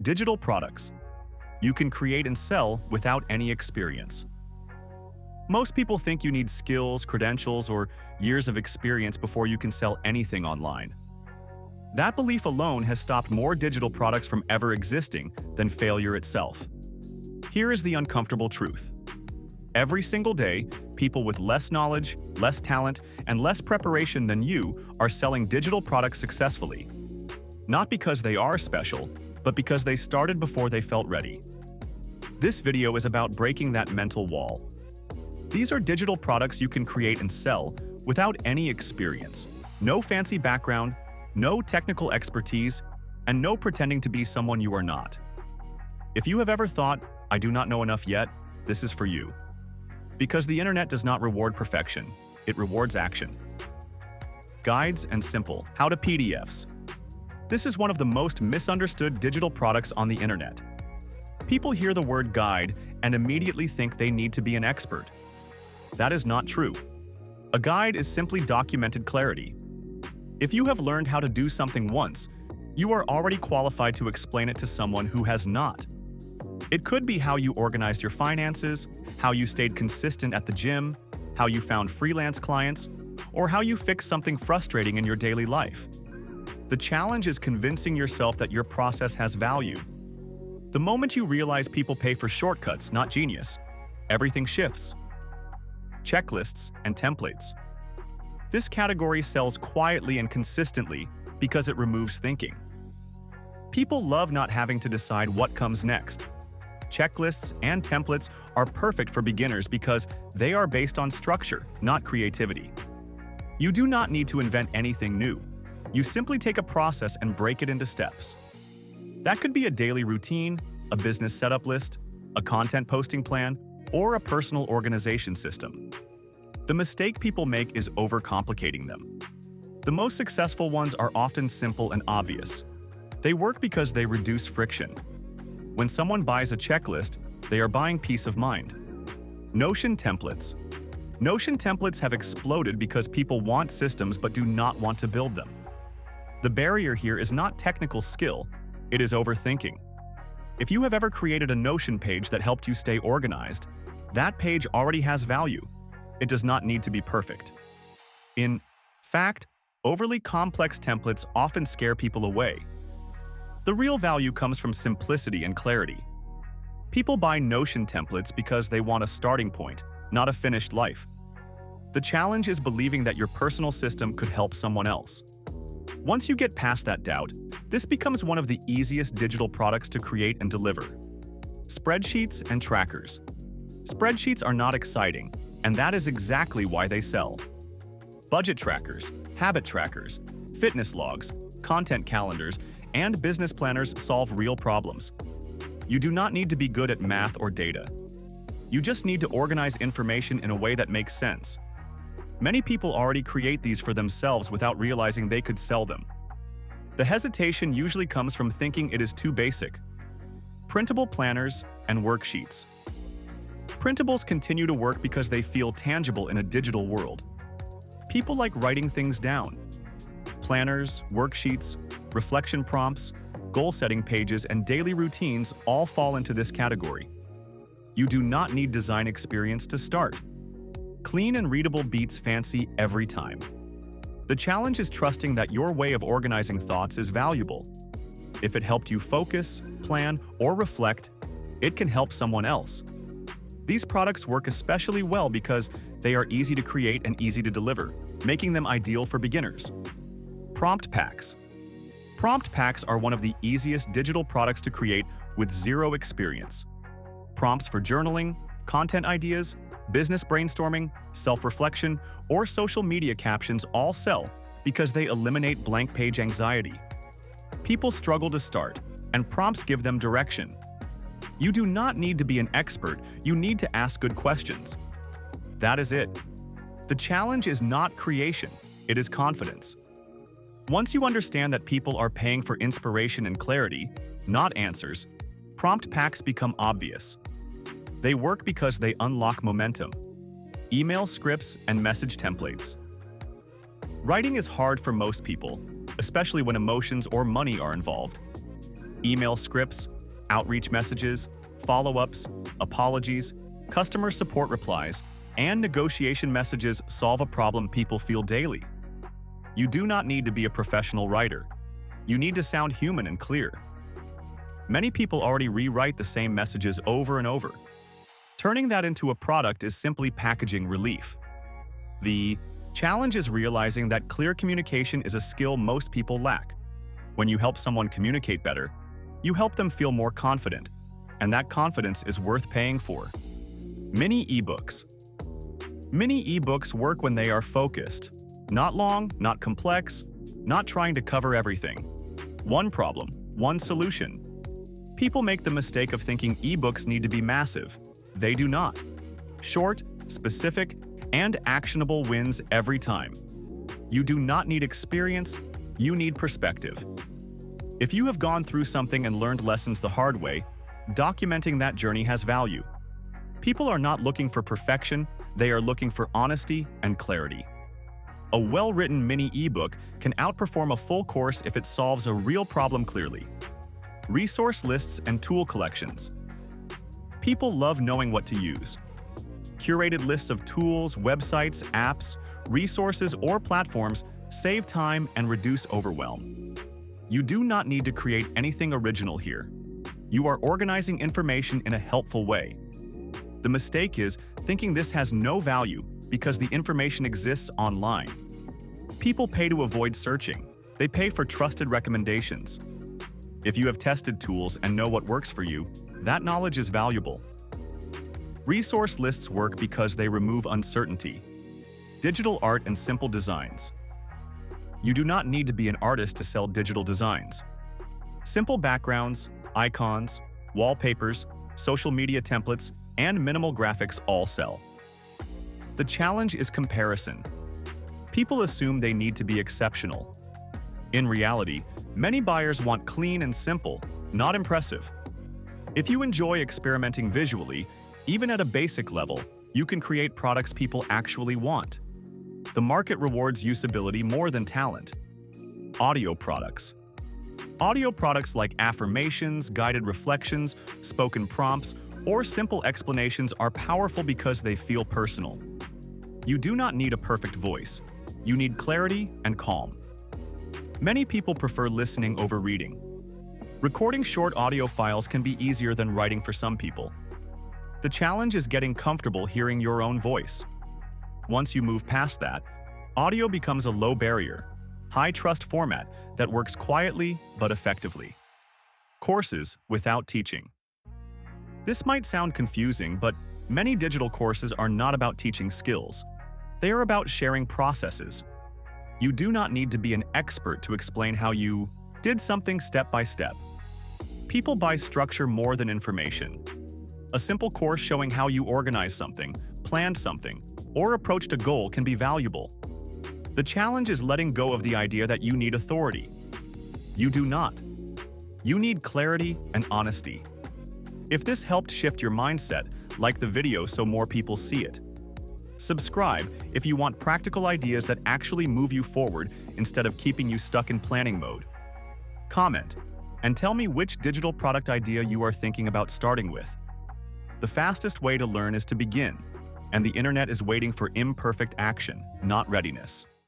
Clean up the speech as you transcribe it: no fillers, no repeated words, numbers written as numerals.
Digital products. You can create and sell without any experience. Most people think you need skills, credentials, or years of experience before you can sell anything online. That belief alone has stopped more digital products from ever existing than failure itself. Here is the uncomfortable truth. Every single day, people with less knowledge, less talent, and less preparation than you are selling digital products successfully. Not because they are special, but because they started before they felt ready. This video is about breaking that mental wall. These are digital products you can create and sell without any experience, no fancy background, no technical expertise, and no pretending to be someone you are not. If you have ever thought, "I do not know enough yet," this is for you. Because the internet does not reward perfection, it rewards action. Guides and simple how to PDFs. This is one of the most misunderstood digital products on the internet. People hear the word guide and immediately think they need to be an expert. That is not true. A guide is simply documented clarity. If you have learned how to do something once, you are already qualified to explain it to someone who has not. It could be how you organized your finances, how you stayed consistent at the gym, how you found freelance clients, or how you fixed something frustrating in your daily life. The challenge is convincing yourself that your process has value. The moment you realize people pay for shortcuts, not genius, everything shifts. Checklists and templates. This category sells quietly and consistently because it removes thinking. People love not having to decide what comes next. Checklists and templates are perfect for beginners because they are based on structure, not creativity. You do not need to invent anything new. You simply take a process and break it into steps. That could be a daily routine, a business setup list, a content posting plan, or a personal organization system. The mistake people make is overcomplicating them. The most successful ones are often simple and obvious. They work because they reduce friction. When someone buys a checklist, they are buying peace of mind. Notion templates. Notion templates have exploded because people want systems but do not want to build them. The barrier here is not technical skill, it is overthinking. If you have ever created a Notion page that helped you stay organized, that page already has value. It does not need to be perfect. In fact, overly complex templates often scare people away. The real value comes from simplicity and clarity. People buy Notion templates because they want a starting point, not a finished life. The challenge is believing that your personal system could help someone else. Once you get past that doubt, this becomes one of the easiest digital products to create and deliver. Spreadsheets and trackers. Spreadsheets are not exciting, and that is exactly why they sell. Budget trackers, habit trackers, fitness logs, content calendars, and business planners solve real problems. You do not need to be good at math or data. You just need to organize information in a way that makes sense. Many people already create these for themselves without realizing they could sell them. The hesitation usually comes from thinking it is too basic. Printable planners and worksheets. Printables continue to work because they feel tangible in a digital world. People like writing things down. Planners, worksheets, reflection prompts, goal-setting pages, and daily routines all fall into this category. You do not need design experience to start. Clean and readable beats fancy every time. The challenge is trusting that your way of organizing thoughts is valuable. If it helped you focus, plan, or reflect, it can help someone else. These products work especially well because they are easy to create and easy to deliver, making them ideal for beginners. Prompt packs. Prompt packs are one of the easiest digital products to create with zero experience. Prompts for journaling, content ideas, business brainstorming, self-reflection, or social media captions all sell because they eliminate blank page anxiety. People struggle to start, and prompts give them direction. You do not need to be an expert, you need to ask good questions. That is it. The challenge is not creation, it is confidence. Once you understand that people are paying for inspiration and clarity, not answers, prompt packs become obvious. They work because they unlock momentum. Email scripts and message templates. Writing is hard for most people, especially when emotions or money are involved. Email scripts, outreach messages, follow-ups, apologies, customer support replies, and negotiation messages solve a problem people feel daily. You do not need to be a professional writer. You need to sound human and clear. Many people already rewrite the same messages over and over. Turning that into a product is simply packaging relief. The challenge is realizing that clear communication is a skill most people lack. When you help someone communicate better, you help them feel more confident, and that confidence is worth paying for. Mini ebooks. Mini ebooks work when they are focused. Not long, not complex, not trying to cover everything. One problem, one solution. People make the mistake of thinking ebooks need to be massive. They do not. Short, specific, and actionable wins every time. You do not need experience, you need perspective. If you have gone through something and learned lessons the hard way, documenting that journey has value. People are not looking for perfection, they are looking for honesty and clarity. A well-written mini ebook can outperform a full course if it solves a real problem clearly. Resource lists and tool collections. People love knowing what to use. Curated lists of tools, websites, apps, resources, or platforms save time and reduce overwhelm. You do not need to create anything original here. You are organizing information in a helpful way. The mistake is thinking this has no value because the information exists online. People pay to avoid searching. They pay for trusted recommendations. If you have tested tools and know what works for you, that knowledge is valuable. Resource lists work because they remove uncertainty. Digital art and simple designs. You do not need to be an artist to sell digital designs. Simple backgrounds, icons, wallpapers, social media templates, and minimal graphics all sell. The challenge is comparison. People assume they need to be exceptional. In reality, many buyers want clean and simple, not impressive. If you enjoy experimenting visually, even at a basic level, you can create products people actually want. The market rewards usability more than talent. Audio products. Audio products like affirmations, guided reflections, spoken prompts, or simple explanations are powerful because they feel personal. You do not need a perfect voice. You need clarity and calm. Many people prefer listening over reading. Recording short audio files can be easier than writing for some people. The challenge is getting comfortable hearing your own voice. Once you move past that, audio becomes a low barrier, high-trust format that works quietly but effectively. Courses without teaching. This might sound confusing, but many digital courses are not about teaching skills. They are about sharing processes. You do not need to be an expert to explain how you did something step by step. People buy structure more than information. A simple course showing how you organized something, planned something, or approached a goal can be valuable. The challenge is letting go of the idea that you need authority. You do not. You need clarity and honesty. If this helped shift your mindset, like the video so more people see it. Subscribe if you want practical ideas that actually move you forward instead of keeping you stuck in planning mode. Comment and tell me which digital product idea you are thinking about starting with. The fastest way to learn is to begin, and the internet is waiting for imperfect action, not readiness.